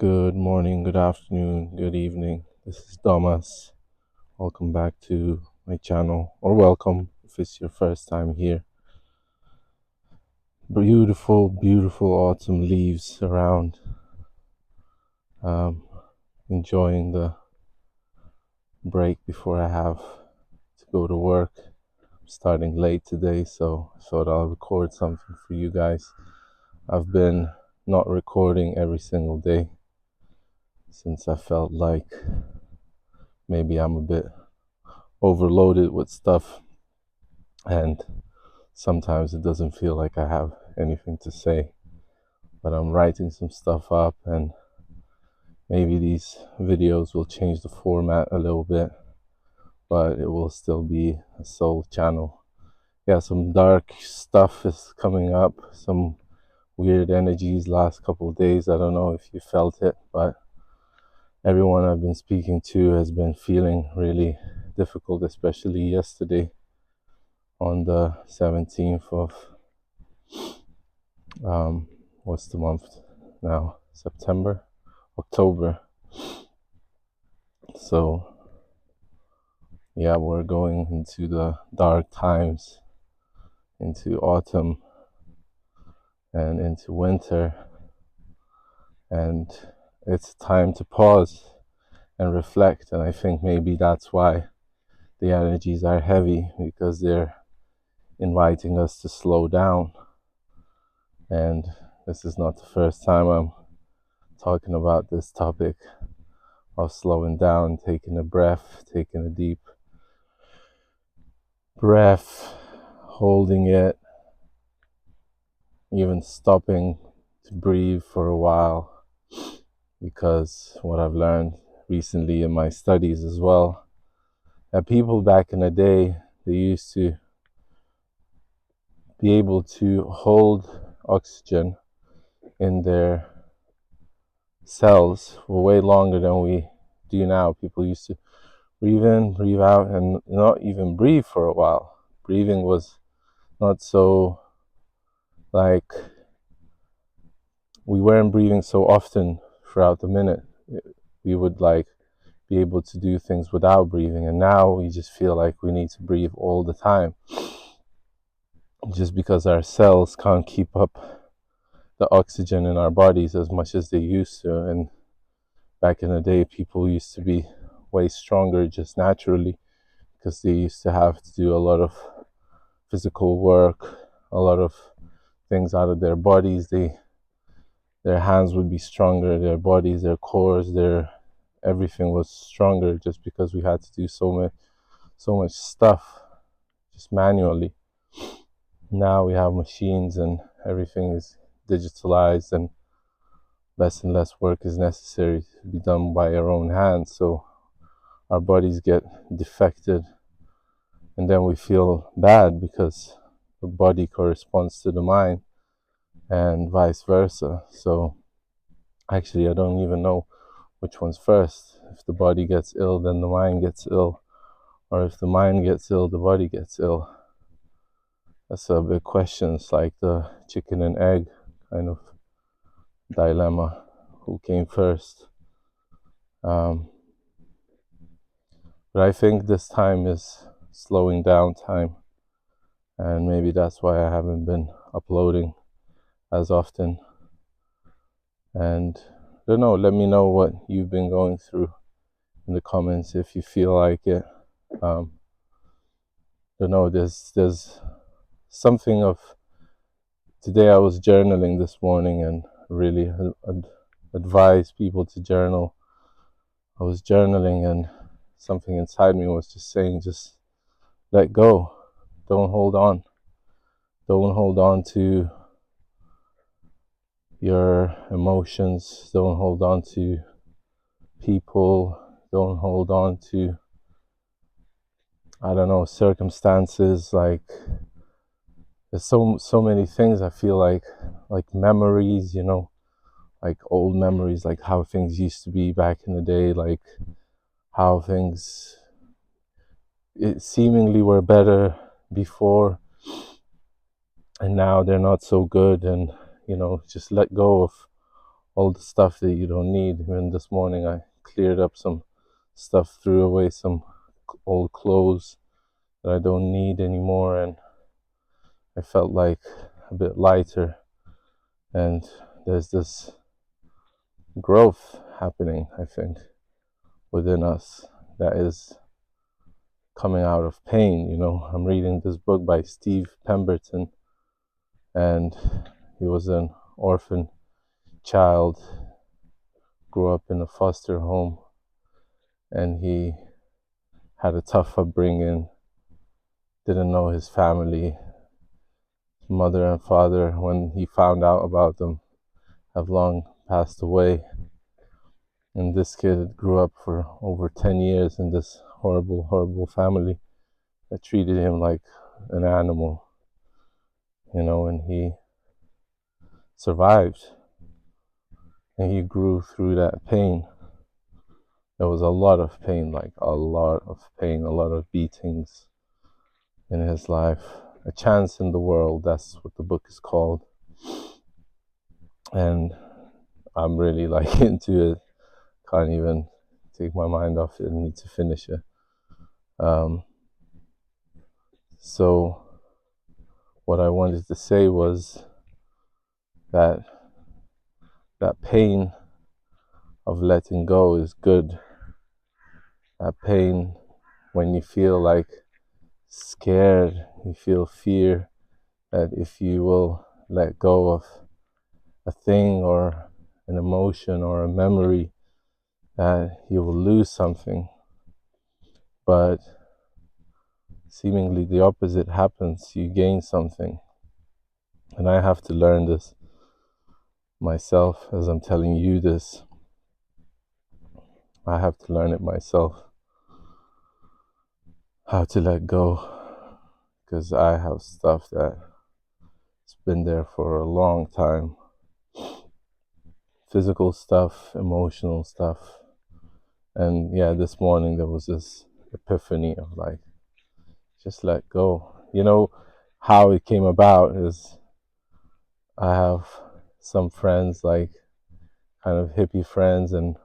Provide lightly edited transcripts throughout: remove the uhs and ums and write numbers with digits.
Good morning, good afternoon, good evening. This is Domas. Welcome back to my channel, or welcome if it's your first time here. Beautiful, beautiful autumn leaves around. Enjoying the break before I have to go to work. I'm starting late today, so I thought I'll record something for you guys. I've been not recording every single day since I felt like maybe I'm a bit overloaded with stuff, and sometimes it doesn't feel like I have anything to say, but I'm writing some stuff up, and maybe these videos will change the format a little bit, but it will still be a soul channel. Yeah, some dark stuff is coming up, some weird energies last couple of days. I don't know if you felt it, but everyone I've been speaking to has been feeling really difficult, especially yesterday on the 17th of what's the month now? October. So yeah, we're going into the dark times, into autumn and into winter, and it's time to pause and reflect. And I think maybe that's why the energies are heavy, because they're inviting us to slow down. And this is not the first time I'm talking about this topic of slowing down, taking a breath, taking a deep breath, holding it, even stopping to breathe for a while. Because what I've learned recently in my studies as well, that people back in the day, they used to be able to hold oxygen in their cells for way longer than we do now. People used to breathe in, breathe out, and not even breathe for a while. Breathing was not so, like, we weren't breathing so often throughout the minute. We would be able to do things without breathing, and now we just feel like we need to breathe all the time, just because our cells can't keep up the oxygen in our bodies as much as they used to. And back in the day, people used to be way stronger just naturally, because they used to have to do a lot of physical work, a lot of things out of their bodies. Their hands would be stronger, their bodies, their cores, everything was stronger, just because we had to do so much stuff just manually. Now we have machines and everything is digitalized, and less work is necessary to be done by our own hands. So our bodies get defected, and then we feel bad because the body corresponds to the mind and vice versa. So actually, I don't even know which one's first. If the body gets ill, then the mind gets ill, or if the mind gets ill, the body gets ill. That's a big question. It's like the chicken and egg kind of dilemma. Who came first? But I think this time is slowing down time, and maybe that's why I haven't been uploading as often. And I don't know, let me know what you've been going through in the comments if you feel like it. I don't know, there's something of, today I was journaling this morning, and really advise people to journal. I was journaling, and something inside me was just saying, just let go. Don't hold on. Don't hold on to your emotions. Don't hold on to people. Don't hold on to, I don't know, circumstances. Like, there's so many things. I feel like memories, like old memories, like how things used to be back in the day, like how things seemingly were better before, and now they're not so good. And just let go of all the stuff that you don't need. Even this morning I cleared up some stuff, threw away some old clothes that I don't need anymore, and I felt like a bit lighter. And there's this growth happening, I think, within us that is coming out of pain. I'm reading this book by Steve Pemberton, and he was an orphan child, grew up in a foster home, and he had a tough upbringing, didn't know his family. His mother and father, when he found out about them, have long passed away. And this kid grew up for over 10 years in this horrible, horrible family that treated him like an animal, and he survived. And he grew through that pain. There was a lot of pain, like a lot of pain, a lot of beatings in his life. A Chance in the World, that's what the book is called. And I'm really into it. Can't even take my mind off it and need to finish it. So what I wanted to say was that pain of letting go is good. That pain when you feel like scared, you feel fear that if you will let go of a thing or an emotion or a memory, that you will lose something. But seemingly the opposite happens. You gain something. And I have to learn this myself as I'm telling you this. I have to learn it myself, how to let go, because I have stuff that's been there for a long time. Physical stuff, emotional stuff. And yeah, this morning there was this epiphany of just let go. How it came about is I have some friends, kind of hippie friends, and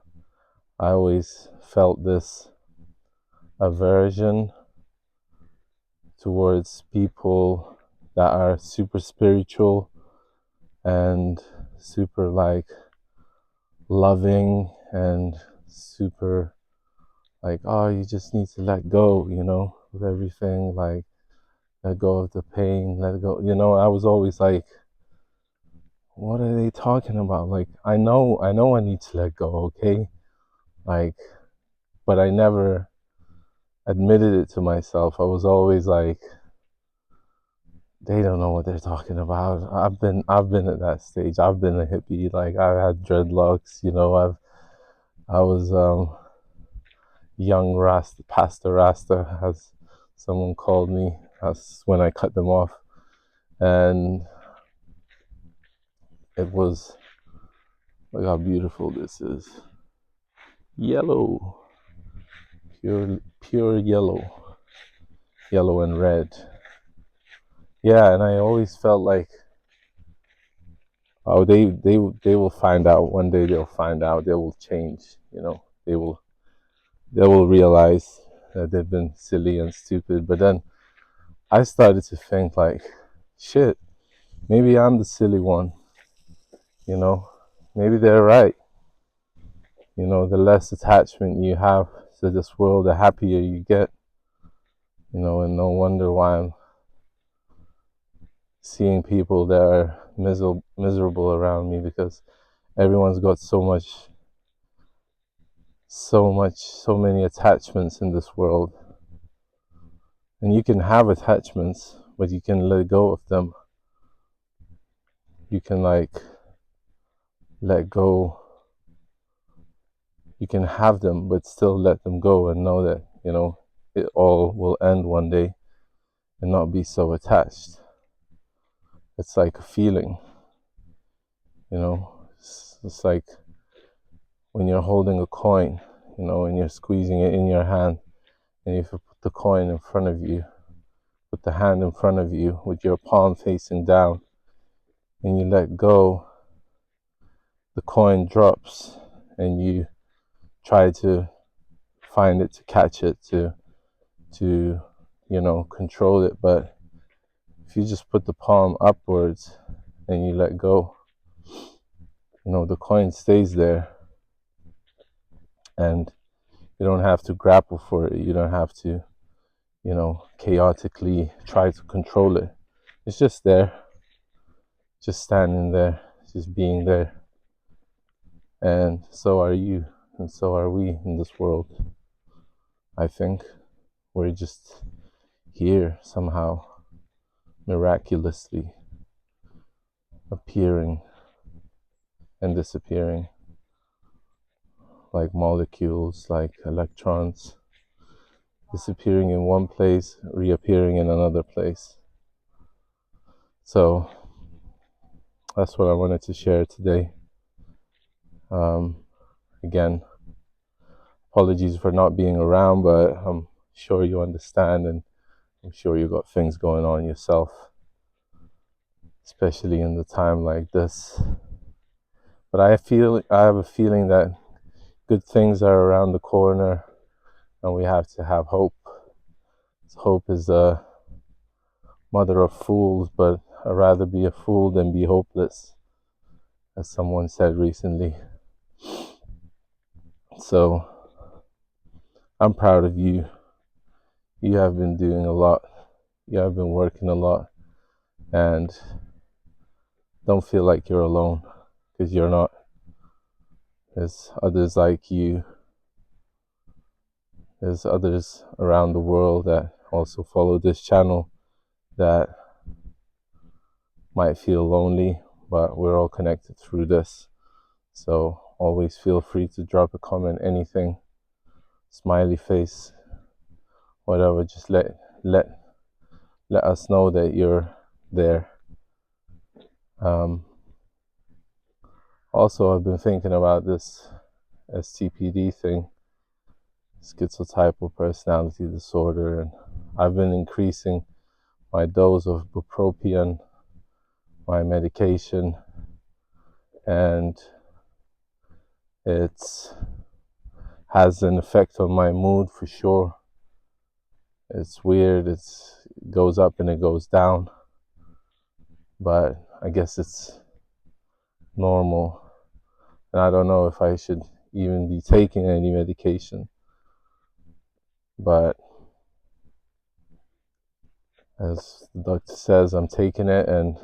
I always felt this aversion towards people that are super spiritual and super loving and super oh, you just need to let go, of everything, let go of the pain, let go. I was always like, what are they talking about? I know I need to let go, okay? But I never admitted it to myself. I was always like, they don't know what they're talking about. I've been at that stage. I've been a hippie. I had dreadlocks, I was young Rasta, Pastor Rasta, as someone called me. That's when I cut them off. And it was, look how beautiful this is. Yellow. Pure yellow. Yellow and red. Yeah, and I always felt like, oh, they will find out. One day they'll find out. They will change. They will realize that they've been silly and stupid. But then I started to think shit, maybe I'm the silly one. Maybe they're right. The less attachment you have to this world, the happier you get. And no wonder why I'm seeing people that are miserable around me, because everyone's got so many attachments in this world. And you can have attachments, but you can let go of them. You can let go. You can have them, but still let them go and know that, it all will end one day, and not be so attached. It's like a feeling, it's like when you're holding a coin, and you're squeezing it in your hand, and if you put the coin in front of you, put the hand in front of you with your palm facing down, and you let go, the coin drops and you try to find it, to catch it, to control it. But if you just put the palm upwards and you let go, the coin stays there, and you don't have to grapple for it. You don't have to, chaotically try to control it. It's just there, just standing there, just being there. And so are you, and so are we in this world. I think we're just here somehow, miraculously appearing and disappearing, like molecules, like electrons, disappearing in one place, reappearing in another place. So that's what I wanted to share today. Again, apologies for not being around, but I'm sure you understand, and I'm sure you got things going on yourself, especially in the time like this. But I have a feeling that good things are around the corner, and we have to have hope. Hope is a mother of fools, but I'd rather be a fool than be hopeless, as someone said recently. So I'm proud of you. You have been doing a lot. You have been working a lot, and don't feel like you're alone, because you're not. There's others like you. There's others around the world that also follow this channel that might feel lonely, but we're all connected through this. So always feel free to drop a comment, anything, smiley face, whatever. Just let us know that you're there. Also, I've been thinking about this stpd thing, schizotypal personality disorder, and I've been increasing my dose of bupropion, my medication, and it has an effect on my mood for sure. It's weird. It goes up and it goes down, but I guess it's normal. And I don't know if I should even be taking any medication, but as the doctor says, I'm taking it, and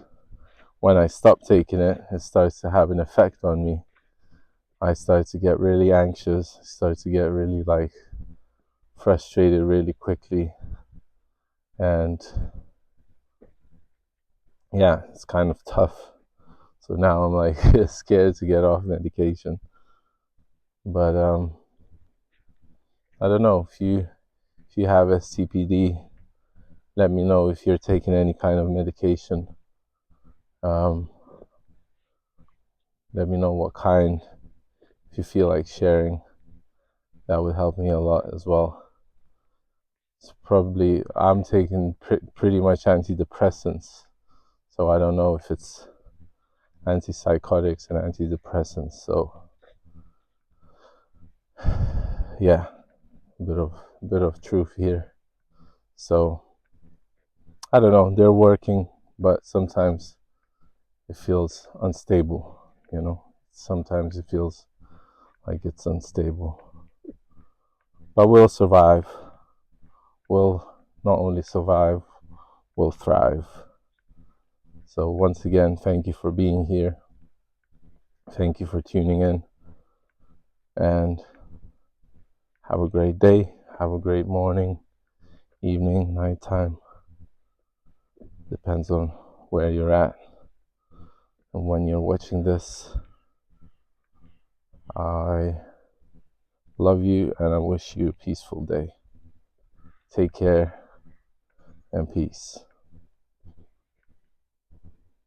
when I stop taking it, it starts to have an effect on me. I start to get really anxious, start to get really frustrated really quickly, and yeah, it's kind of tough. So now I'm scared to get off medication. But I don't know, if you have stpd, let me know if you're taking any kind of medication. Let me know what kind. If you feel like sharing, that would help me a lot as well. It's probably, I'm taking pretty much antidepressants, so I don't know if it's antipsychotics and antidepressants. So yeah, a bit of truth here. So I don't know, they're working, but sometimes it feels unstable, sometimes it feels like it's unstable. But we'll survive. We'll not only survive, we'll thrive. So once again, thank you for being here. Thank you for tuning in, and have a great day. Have a great morning, evening, nighttime. Depends on where you're at and when you're watching this. I love you, and I wish you a peaceful day. Take care and peace.